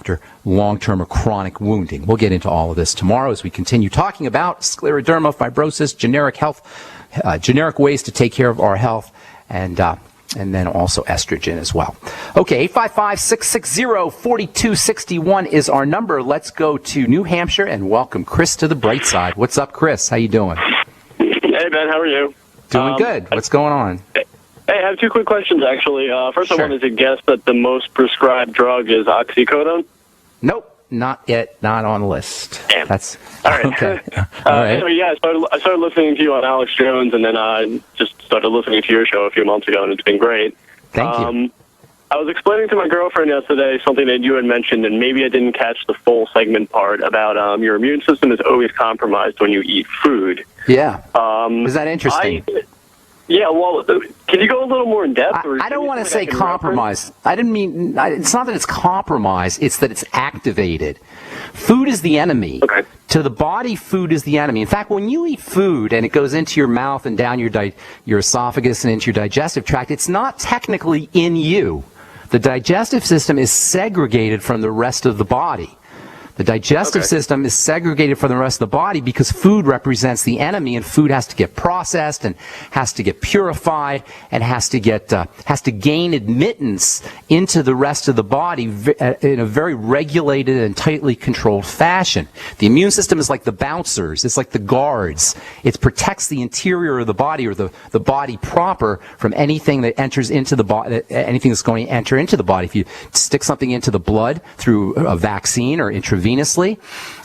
after long-term or chronic wounding. We'll get into all of this tomorrow as we continue talking about scleroderma, fibrosis, generic health, generic ways to take care of our health, and then also estrogen as well. Okay, 855-660-4261 is our number. Let's go to New Hampshire and welcome Chris to the bright side. What's up, Chris? How you doing? Hey, Ben. How are you? Doing good. What's going on? Hey, I have two quick questions, actually. First, sure. I wanted to guess that the most prescribed drug is oxycodone. Nope, not yet. Not on the list. Damn. That's all right. Okay. All right. Anyway, yeah, I started listening to you on Alex Jones, and then I just started listening to your show a few months ago, and it's been great. Thank you. I was explaining to my girlfriend yesterday something that you had mentioned, and maybe I didn't catch the full segment part about your immune system is always compromised when you eat food. Yeah. Is that interesting? Yeah, well, can you go a little more in depth? I don't want to say compromise. I didn't mean, it's not that it's compromised, it's that it's activated. Food is the enemy. Okay. To the body, food is the enemy. In fact, when you eat food and it goes into your mouth and down your esophagus and into your digestive tract, it's not technically in you. The digestive system is segregated from the rest of the body. The digestive system is segregated from the rest of the body because food represents the enemy, and food has to get processed and has to get purified and has to gain admittance into the rest of the body in a very regulated and tightly controlled fashion. The immune system is like the bouncers. It's like the guards. It protects the interior of the body, or the body proper, from anything that enters into the body, anything that's going to enter into the body. If you stick something into the blood through a vaccine or intravenously,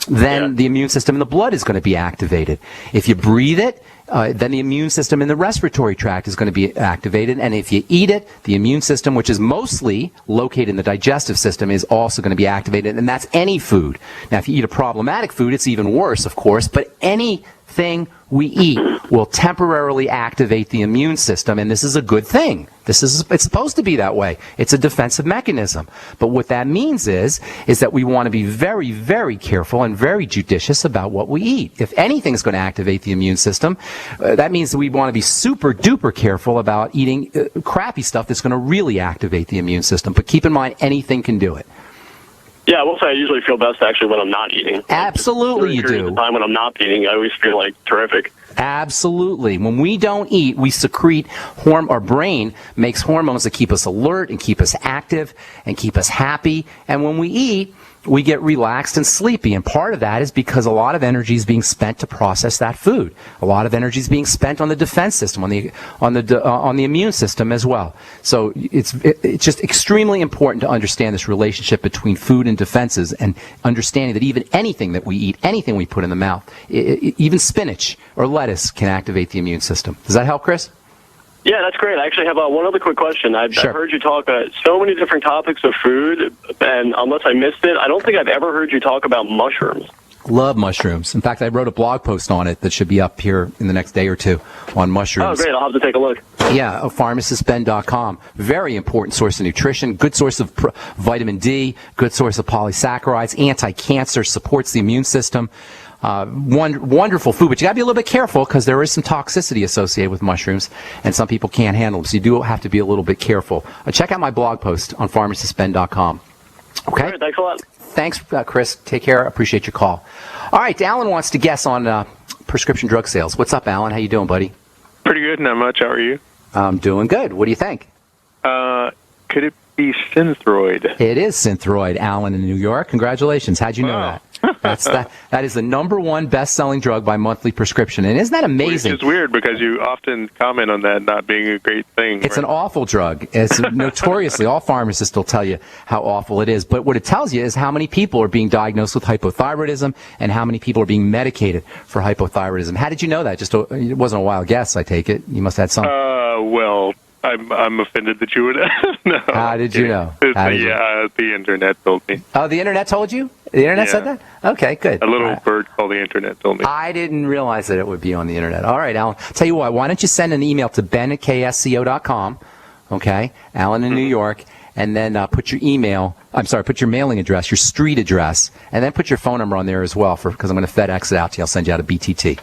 then the immune system in the blood is going to be activated. If you breathe it, then the immune system in the respiratory tract is going to be activated. And if you eat it, the immune system, which is mostly located in the digestive system, is also going to be activated. And that's any food. Now, if you eat a problematic food, it's even worse, of course. But anything we eat will temporarily activate the immune system, and this is a good thing. It's supposed to be that way. It's a defensive mechanism. But what that means is that we want to be very, very careful and very judicious about what we eat. If anything's going to activate the immune system, that means that we want to be super duper careful about eating crappy stuff that's going to really activate the immune system. But keep in mind, anything can do it. Yeah, I will say I usually feel best actually when I'm not eating. Absolutely, you do. The time when I'm not eating, I always feel like terrific. Absolutely. When we don't eat, we secrete, our brain makes hormones that keep us alert and keep us active and keep us happy. And when we eat, we get relaxed and sleepy. And part of that is because a lot of energy is being spent to process that food. A lot of energy is being spent on the defense system, on the immune system as well. So it's just extremely important to understand this relationship between food and defenses, and understanding that even anything that we eat, anything we put in the mouth, even spinach or lettuce, can activate the immune system. Does that help, Chris? Yeah, that's great. I actually have one other quick question. I've heard you talk so many different topics of food, and unless I missed it, I don't think I've ever heard you talk about mushrooms. Love mushrooms. In fact, I wrote a blog post on it that should be up here in the next day or two on mushrooms. Oh, great. I'll have to take a look. Yeah, pharmacistben.com. Very important source of nutrition, good source of vitamin D, good source of polysaccharides, anti-cancer, supports the immune system. Wonderful food, but you got to be a little bit careful because there is some toxicity associated with mushrooms, and some people can't handle them. So you do have to be a little bit careful. Check out my blog post on pharmacistben.com. Okay? All right, thanks a lot. Thanks, Chris. Take care. Appreciate your call. All right, Alan wants to guess on prescription drug sales. What's up, Alan? How you doing, buddy? Pretty good. Not much. How are you? I'm doing good. What do you think? Could it be Synthroid? It is Synthroid, Alan, in New York. Congratulations. How'd you know that? That is the #1 best-selling drug by monthly prescription. And isn't that amazing? Which is weird because you often comment on that not being a great thing. It's an awful drug. It's notoriously, all pharmacists will tell you how awful it is. But what it tells you is how many people are being diagnosed with hypothyroidism and how many people are being medicated for hypothyroidism. How did you know that? It wasn't a wild guess, I take it. You must have had some. Well, I'm offended that you would know. How did you know? The internet told me. Oh, the internet told you? The internet said that? Okay, good. A little bird called the internet told me. I didn't realize that it would be on the internet. All right, Alan. Tell you what, why don't you send an email to ben@ksco.com, okay, Alan in New York, and then put your mailing address, your street address, and then put your phone number on there as well, because I'm going to FedEx it out to you. I'll send you out a BTT.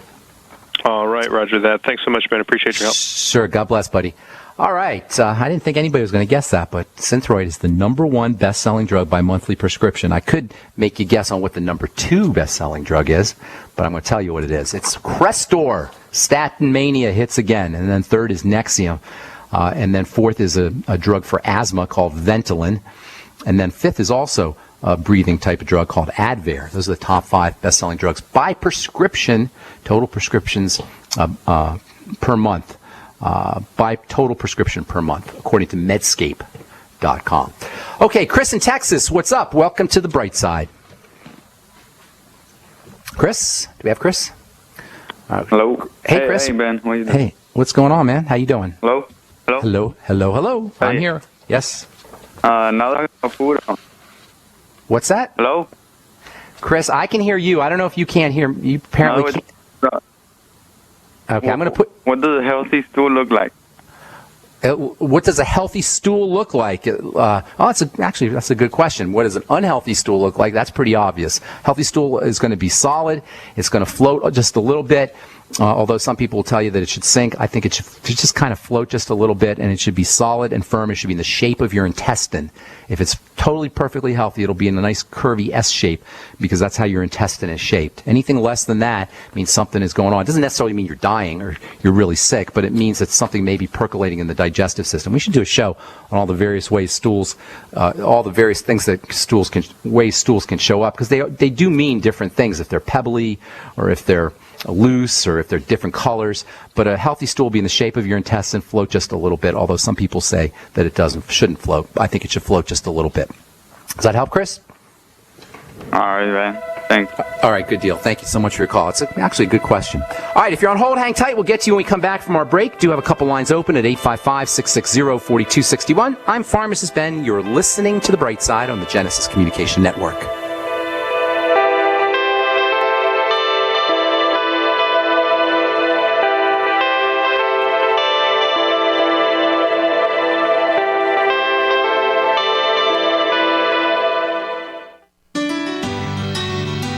All right, roger that. Thanks so much, Ben. Appreciate your help. Sure. God bless, buddy. All right. I didn't think anybody was going to guess that, but Synthroid is the number 1 best-selling drug by monthly prescription. I could make you guess on what the number 2 best-selling drug is, but I'm going to tell you what it is. It's Crestor. Statin mania hits again. And then third is Nexium. And then fourth is a drug for asthma called Ventolin. And then fifth is also a breathing type of drug called Advair. Those are the top 5 best-selling drugs by prescription, total prescriptions per month. By total prescription per month, according to Medscape.com. Okay, Chris in Texas, what's up? Welcome to the bright side. Chris? Do we have Chris? Hello. Hey, Chris. Hey, Ben. What are you doing? Hey, what's going on, man? How you doing? Hello. Hello. Hey. I'm here. Yes. Now food. What's that? Hello. Chris, I can hear you. I don't know if you can't hear me. You apparently can't. Okay, I'm going to put... What does a healthy stool look like? What does a healthy stool look like? That's a good question. What does an unhealthy stool look like? That's pretty obvious. Healthy stool is going to be solid. It's going to float just a little bit. Although some people will tell you that it should sink, I think it should just kind of float just a little bit, and it should be solid and firm. It should be in the shape of your intestine. If it's totally perfectly healthy, it'll be in a nice curvy S shape, because that's how your intestine is shaped. Anything less than that means something is going on. It doesn't necessarily mean you're dying or you're really sick, but it means that something may be percolating in the digestive system. We should do a show on all the various ways all the various things that stools can show up, because they do mean different things if they're pebbly or if they're loose or if they're different colors. But a healthy stool will be in the shape of your intestine, float just a little bit, although some people say that it shouldn't float. I think it should float just a little bit. Does that help, Chris? All right, man. Thanks. All right, good deal. Thank you so much for your call. It's actually a good question. All right, if you're on hold, hang tight. We'll get to you when we come back from our break. Do have a couple lines open at 855-660-4261. I'm Pharmacist Ben. You're listening to The Bright Side on the Genesis Communication Network.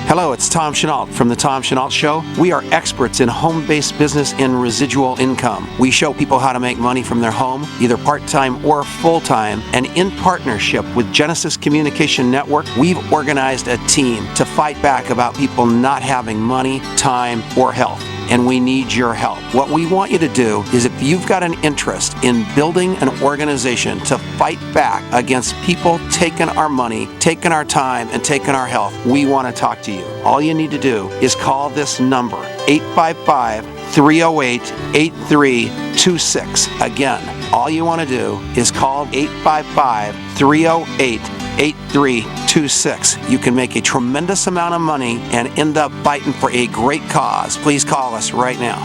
Hello, it's Tom Chenault from The Tom Chenault Show. We are experts in home-based business and residual income. We show people how to make money from their home, either part-time or full-time, and in partnership with Genesis Communication Network, we've organized a team to fight back about people not having money, time, or health. And we need your help. What we want you to do is, if you've got an interest in building an organization to fight back against people taking our money, taking our time, and taking our health, we want to talk to you. All you need to do is call this number, 855-308-8326. Again, all you want to do is call 855-308-8326. You can make a tremendous amount of money and end up fighting for a great cause. Please call us right now.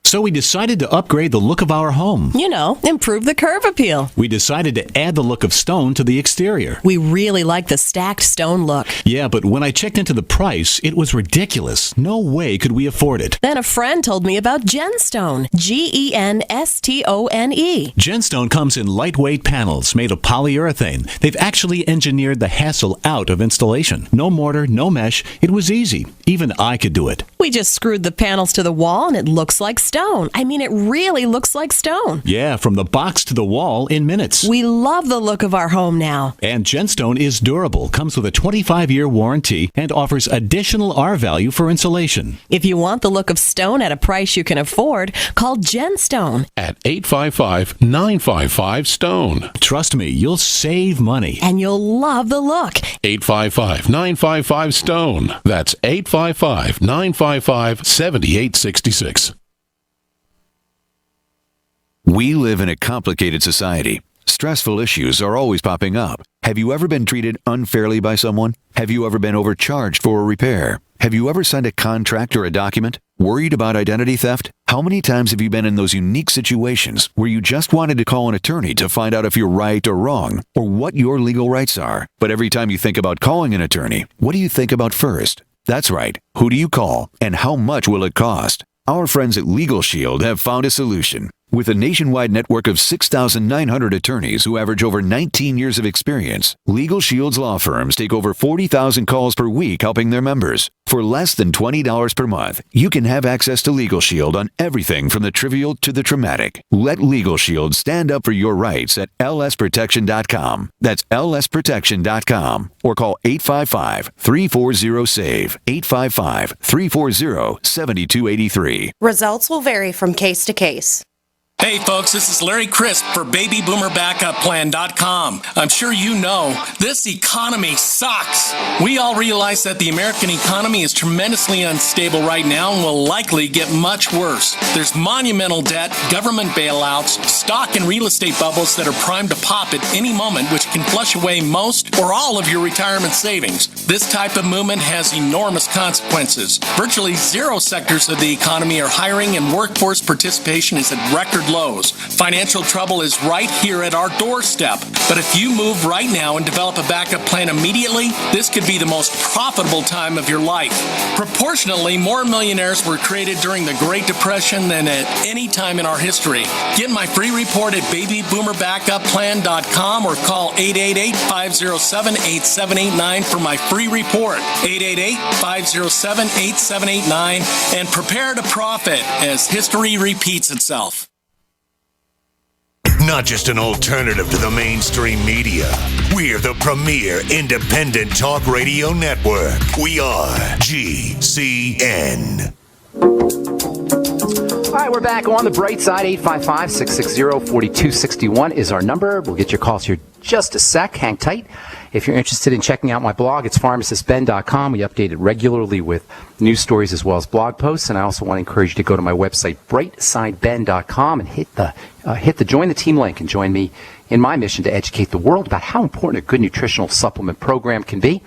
So we decided to upgrade the look of our home. You know, improve the curb appeal. We decided to add the look of stone to the exterior. We really like the stacked stone look. Yeah, but when I checked into the price, it was ridiculous. No way could we afford it. Then a friend told me about Genstone. Genstone. Genstone comes in lightweight panels made of polyurethane. They've actually engineered the hassle out of installation. No mortar, no mesh. It was easy. Even I could do it. We just screwed the panels to the wall and it looks like stone. I mean, it really looks like stone. Yeah, from the box to the wall in minutes. We love the look of our home now. And Genstone is durable, comes with a 25-year warranty, and offers additional R value for insulation. If you want the look of stone at a price you can afford, call Genstone at 855-955-STONE. Trust me, you'll save money. And you'll love the look. 855-955-STONE. That's 855-955-7866. We live in a complicated society. Stressful issues are always popping up. Have you ever been treated unfairly by someone? Have you ever been overcharged for a repair? Have you ever signed a contract or a document? Worried about identity theft? How many times have you been in those unique situations where you just wanted to call an attorney to find out if you're right or wrong, or what your legal rights are? But every time you think about calling an attorney, what do you think about first? That's right. Who do you call, and how much will it cost? Our friends at Legal Shield have found a solution. With a nationwide network of 6,900 attorneys who average over 19 years of experience, Legal Shield's law firms take over 40,000 calls per week helping their members. For less than $20 per month, you can have access to Legal Shield on everything from the trivial to the traumatic. Let Legal Shield stand up for your rights at lsprotection.com. That's lsprotection.com. Or call 855-340-SAVE. 855-340-7283. Results will vary from case to case. Hey folks, this is Larry Crisp for BabyBoomerBackupPlan.com. I'm sure you know, this economy sucks. We all realize that the American economy is tremendously unstable right now and will likely get much worse. There's monumental debt, government bailouts, stock and real estate bubbles that are primed to pop at any moment, which can flush away most or all of your retirement savings. This type of movement has enormous consequences. Virtually zero sectors of the economy are hiring and workforce participation is at record lows. Financial trouble is right here at our doorstep. But if you move right now and develop a backup plan immediately, this could be the most profitable time of your life. Proportionally, more millionaires were created during the Great Depression than at any time in our history. Get my free report at BabyBoomerBackupPlan.com or call 888-507-8789 for my free report. 888-507-8789 and prepare to profit as history repeats itself. Not just an alternative to the mainstream media. We're the premier independent talk radio network. We are GCN. All right, we're back on the bright side. 855-660-4261 is our number. We'll get your calls here just a sec. Hang tight. If you're interested in checking out my blog, it's pharmacistben.com. We update it regularly with news stories as well as blog posts. And I also want to encourage you to go to my website, brightsideben.com, and hit the join the team link and join me in my mission to educate the world about how important a good nutritional supplement program can be.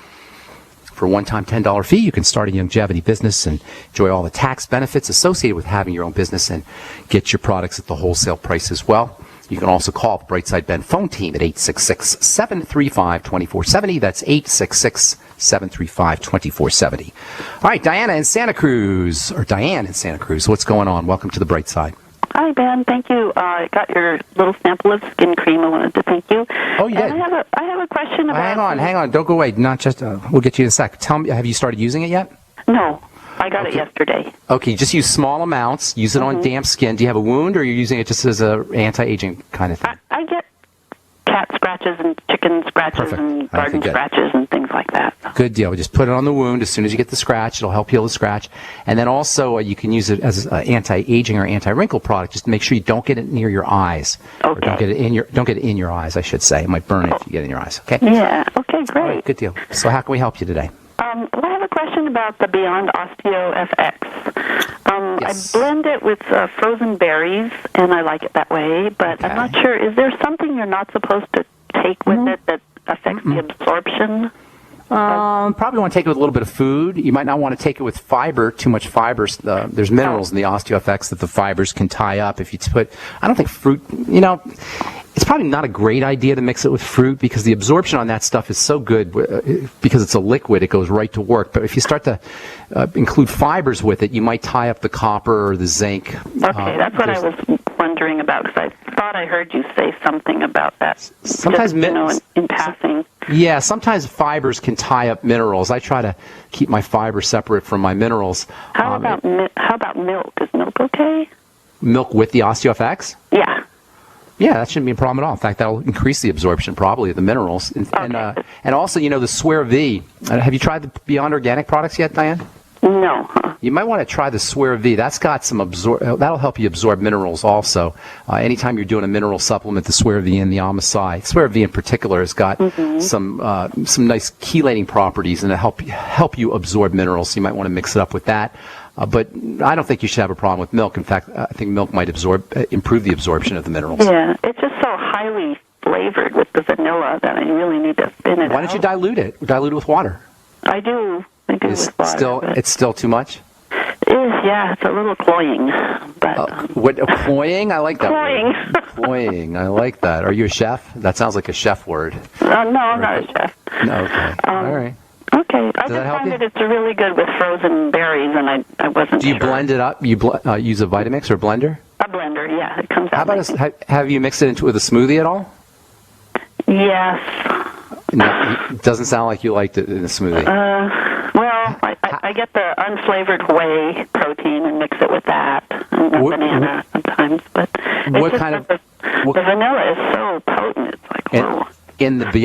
For a one-time $10 fee, you can start a longevity business and enjoy all the tax benefits associated with having your own business and get your products at the wholesale price as well. You can also call the Brightside Ben phone team at 866-735-2470. That's 866-735-2470. All right, Diane in Santa Cruz. What's going on? Welcome to the Bright Side. Hi, Ben. Thank you. I got your little sample of skin cream. I wanted to thank you. Oh, you did? I have a question about... Hang on. Don't go away. Not just... we'll get you in a sec. Tell me, have you started using it yet? No. I got it yesterday. Okay, just use small amounts. Use it on damp skin. Do you have a wound, or are you using it just as a anti-aging kind of thing? I get cat scratches and chicken scratches and garden scratches and things like that. Good deal. Just put it on the wound as soon as you get the scratch. It'll help heal the scratch. And then also you can use it as an anti-aging or anti-wrinkle product. Just to make sure you don't get it near your eyes. Okay. Or don't get it in your eyes, I should say. It might burn it if you get it in your eyes. Okay. Yeah. Okay. Great. All right, good deal. So how can we help you today? Well, I have a question about the Beyond Osteo FX. Yes. I blend it with frozen berries, and I like it that way, but I'm not sure. Is there something you're not supposed to take with it that affects the absorption? Probably want to take it with a little bit of food. You might not want to take it with fiber, too much fiber. There's minerals in the OsteoFX that the fibers can tie up. If you put, I don't think fruit, it's probably not a great idea to mix it with fruit because the absorption on that stuff is so good because it's a liquid, it goes right to work. But if you start to include fibers with it, you might tie up the copper or the zinc. Okay, that's what I was wondering about because I thought I heard you say something about that. Sometimes, in passing. Yeah, sometimes fibers can tie up minerals. I try to keep my fiber separate from my minerals. How about milk? Is milk okay? Milk with the OsteoFX? Yeah. Yeah, that shouldn't be a problem at all. In fact, that'll increase the absorption probably of the minerals. And also, the Swear V. Have you tried the Beyond Organic products yet, Diane? No. You might want to try the Swear V. That's got some that'll help you absorb minerals also. Anytime you're doing a mineral supplement, the Swear V and the Amosai. Swear V in particular has got some nice chelating properties and it'll help you absorb minerals. So you might want to mix it up with that. But I don't think you should have a problem with milk. In fact, I think milk might improve the absorption of the minerals. Yeah, it's just so highly flavored with the vanilla that I really need to thin it out. Why don't you dilute it? Dilute it with water. I do with water. It's still too much? It's a little cloying. But cloying? I like that cloying. word. Cloying. I like that. Are you a chef? That sounds like a chef word. No, I'm not a chef. No, okay. All right. Okay. I just find that it's really good with frozen berries, and I wasn't Do you sure. blend it up? You use a Vitamix or blender? A blender, yeah. It comes out. How about have you mixed it with a smoothie at all? Yes. No, it doesn't sound like you liked it in a smoothie. Well, I get the unflavored whey protein and mix it with that, and the banana sometimes. But what kind of the vanilla is so potent. It's like, whoa. In the Beyond